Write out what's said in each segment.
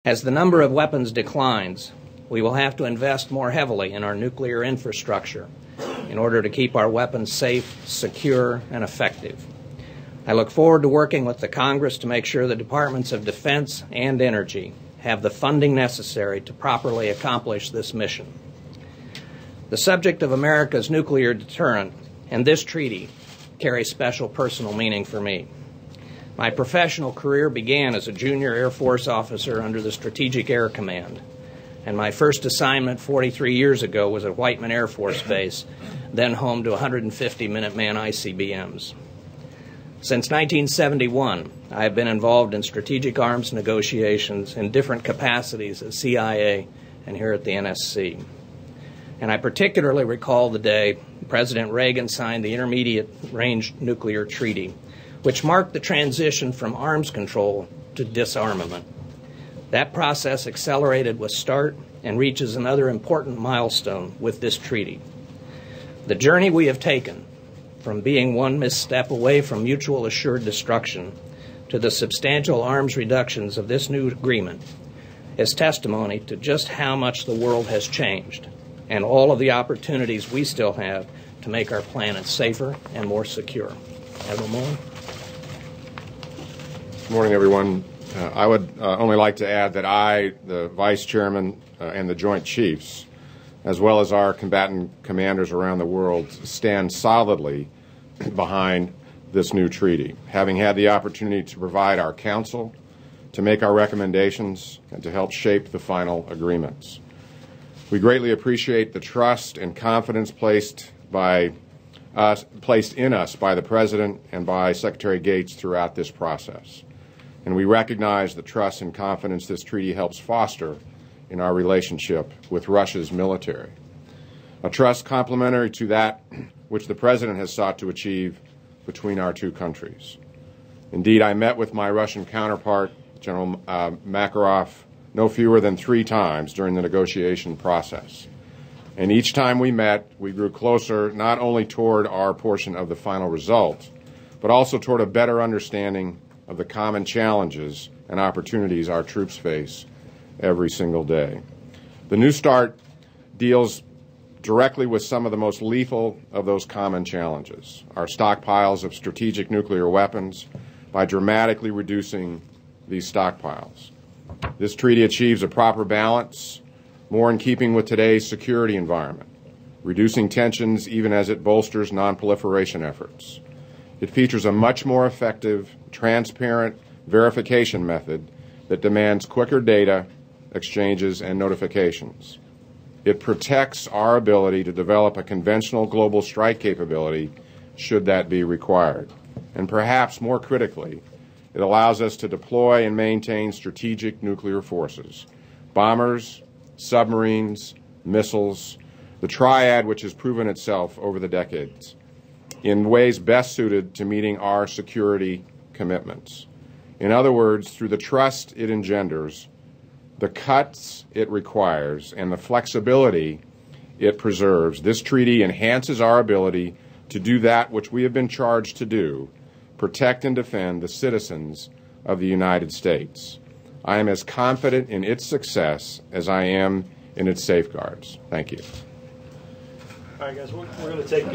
As the number of weapons declines, we will have to invest more heavily in our nuclear infrastructure in order to keep our weapons safe, secure, and effective. I look forward to working with the Congress to make sure the Departments of Defense and Energy have the funding necessary to properly accomplish this mission. The subject of America's nuclear deterrent and this treaty carry special personal meaning for me. My professional career began as a junior Air Force officer under the Strategic Air Command, and my first assignment 43 years ago was at Whiteman Air Force Base, then home to 150 Minuteman ICBMs. Since 1971, I have been involved in strategic arms negotiations in different capacities at CIA and here at the NSC. And I particularly recall the day President Reagan signed the Intermediate Range Nuclear Treaty, which marked the transition from arms control to disarmament. That process accelerated with START and reaches another important milestone with this treaty. The journey we have taken from being one misstep away from mutual assured destruction to the substantial arms reductions of this new agreement is testimony to just how much the world has changed and all of the opportunities we still have to make our planet safer and more secure. Admiral Mullen. Good morning, everyone. I would only like to add that I, the Vice Chairman, and the Joint Chiefs, as well as our combatant commanders around the world, stand solidly behind this new treaty, having had the opportunity to provide our counsel, to make our recommendations, and to help shape the final agreements. We greatly appreciate the trust and confidence placed in us by the President and by Secretary Gates throughout this process. And we recognize the trust and confidence this treaty helps foster in our relationship with Russia's military, a trust complementary to that which the President has sought to achieve between our two countries. Indeed, I met with my Russian counterpart, General Makarov, no fewer than 3 times during the negotiation process. And each time we met, we grew closer not only toward our portion of the final result, but also toward a better understanding of the common challenges and opportunities our troops face every single day. The New START deals directly with some of the most lethal of those common challenges, our stockpiles of strategic nuclear weapons, by dramatically reducing these stockpiles. This treaty achieves a proper balance, more in keeping with today's security environment, reducing tensions even as it bolsters nonproliferation efforts. It features a much more effective, transparent verification method that demands quicker data exchanges and notifications. It protects our ability to develop a conventional global strike capability should that be required. And perhaps more critically, it allows us to deploy and maintain strategic nuclear forces, bombers, submarines, missiles, the triad which has proven itself over the decades, in ways best suited to meeting our security commitments. In other words, through the trust it engenders, the cuts it requires, and the flexibility it preserves, this treaty enhances our ability to do that which we have been charged to do, protect and defend the citizens of the United States. I am as confident in its success as I am in its safeguards. Thank you. All right, guys, we're going to take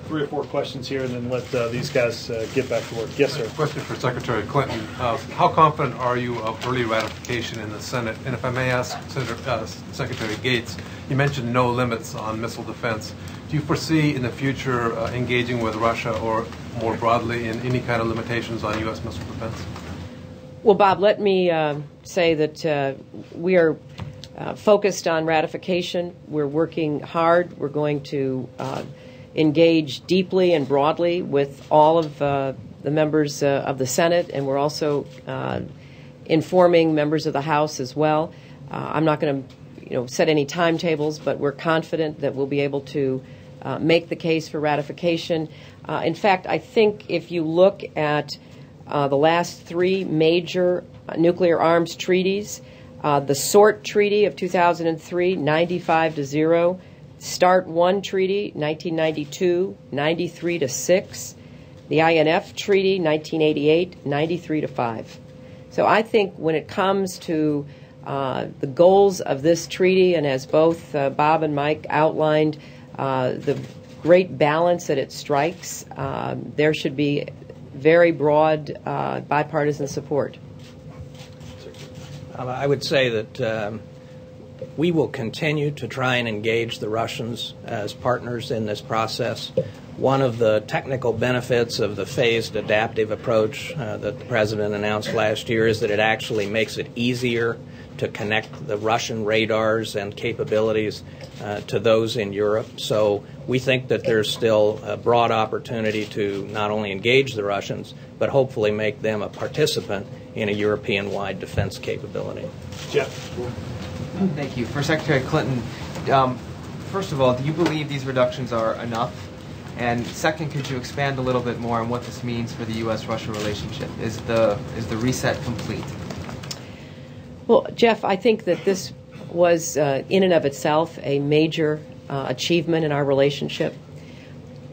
3 or 4 questions here and then let these guys get back to work. Yes, sir. Question for Secretary Clinton. How confident are you of early ratification in the Senate? And if I may ask Secretary Gates, you mentioned no limits on missile defense. Do you foresee in the future engaging with Russia or more broadly in any kind of limitations on U.S. missile defense? Well, Bob, let me say that we are focused on ratification. We're working hard. We're going to engage deeply and broadly with all of the members of the Senate, and we're also informing members of the House as well. I'm not going to set any timetables, but we're confident that we'll be able to make the case for ratification. In fact, I think if you look at the last 3 major nuclear arms treaties, the SORT Treaty of 2003, 95-0, START 1 Treaty, 1992, 93-6, the INF Treaty, 1988, 93-5. So I think when it comes to The goals of this treaty, and as both Bob and Mike outlined, the great balance that it strikes, there should be very broad bipartisan support. I would say that we will continue to try and engage the Russians as partners in this process. One of the technical benefits of the phased adaptive approach that the President announced last year is that it actually makes it easier to connect the Russian radars and capabilities to those in Europe. So we think that there's still a broad opportunity to not only engage the Russians, but hopefully make them a participant in a European-wide defense capability. Jeff. Thank you. For Secretary Clinton, first of all, do you believe these reductions are enough? And second, could you expand a little bit more on what this means for the U.S.-Russia relationship? Is the reset complete? Well, Jeff, I think that this was, in and of itself, a major achievement in our relationship.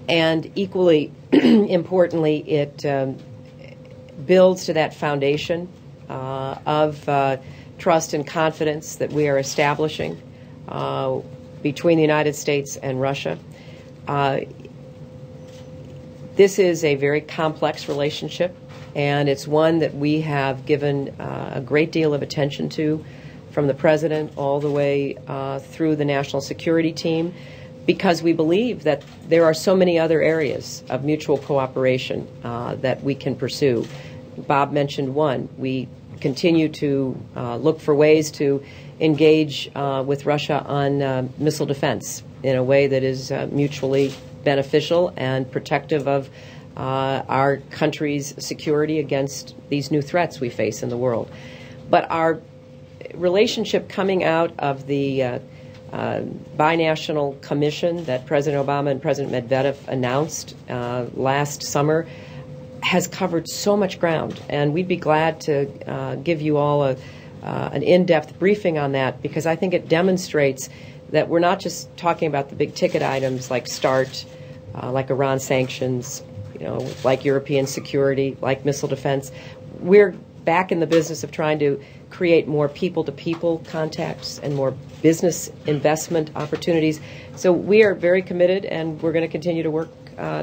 And equally importantly, it builds to that foundation of trust and confidence that we are establishing between the United States and Russia. This is a very complex relationship, and it's one that we have given a great deal of attention to, from the President all the way through the National Security Team, because we believe that there are so many other areas of mutual cooperation that we can pursue. Bob mentioned one. We continue to look for ways to engage with Russia on missile defense in a way that is mutually beneficial and protective of our country's security against these new threats we face in the world. But our relationship coming out of the binational commission that President Obama and President Medvedev announced last summer has covered so much ground, and we'd be glad to give you all an in-depth briefing on that, because I think it demonstrates that we're not just talking about the big ticket items like START, like Iran sanctions, like European security, like missile defense. We're back in the business of trying to create more people-to-people contacts and more business investment opportunities. So we are very committed, and we're going to continue to work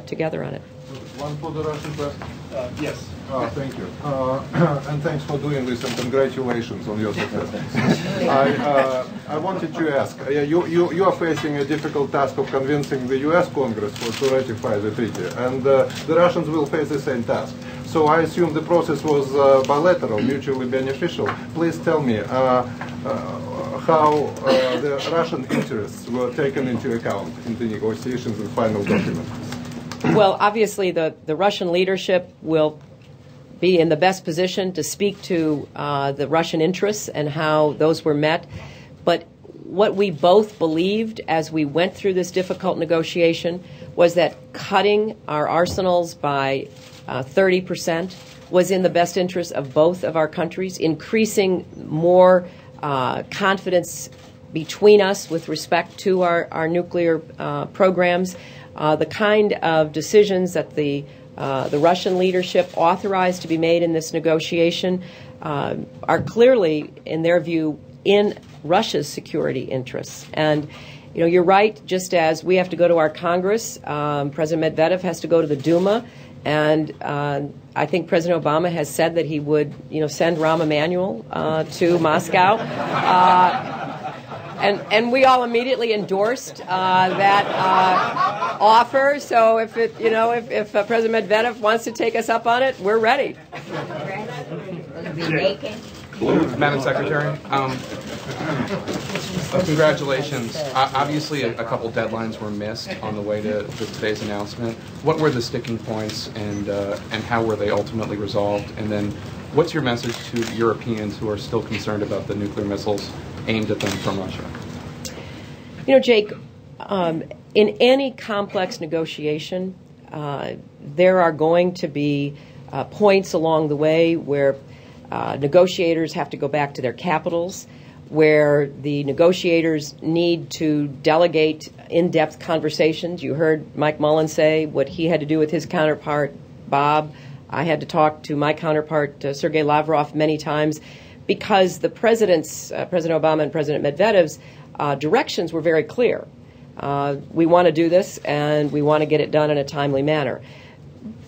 together on it. One for the Russian press. Yes. Thank you. And thanks for doing this, and congratulations on your success. I wanted to ask, you are facing a difficult task of convincing the U.S. Congress to ratify the treaty, and the Russians will face the same task. So I assume the process was bilateral, mutually beneficial. Please tell me how the Russian interests were taken into account in the negotiations and final document. Well, obviously, the Russian leadership will be in the best position to speak to the Russian interests and how those were met. But what we both believed as we went through this difficult negotiation was that cutting our arsenals by 30% was in the best interest of both of our countries, increasing more confidence between us with respect to our nuclear programs. The kind of decisions that the Russian leadership authorized to be made in this negotiation are clearly, in their view, in Russia's security interests. And, you're right, just as we have to go to our Congress, President Medvedev has to go to the Duma, and I think President Obama has said that he would, send Rahm Emanuel to Moscow. And we all immediately endorsed that offer. So if President Medvedev wants to take us up on it, we're ready. Madam Secretary, congratulations. Obviously, a couple deadlines were missed on the way to today's announcement. What were the sticking points, and how were they ultimately resolved? And then, what's your message to Europeans who are still concerned about the nuclear missiles aimed at them from Russia? Jake, in any complex negotiation, there are going to be points along the way where negotiators have to go back to their capitals, where the negotiators need to delegate in-depth conversations. You heard Mike Mullen say what he had to do with his counterpart, Bob. I had to talk to my counterpart, Sergei Lavrov, many times. because the president's, President Obama and President Medvedev's directions were very clear. We want to do this, and we want to get it done in a timely manner.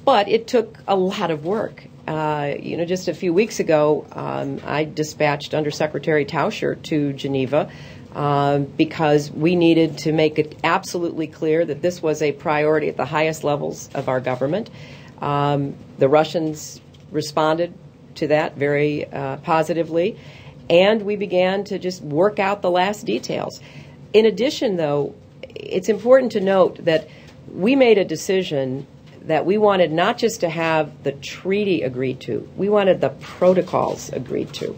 But it took a lot of work. Just a few weeks ago, I dispatched Undersecretary Tauscher to Geneva because we needed to make it absolutely clear that this was a priority at the highest levels of our government. The Russians responded to that very positively, and we began to just work out the last details. In addition, though, it's important to note that we made a decision that we wanted not just to have the treaty agreed to, we wanted the protocols agreed to.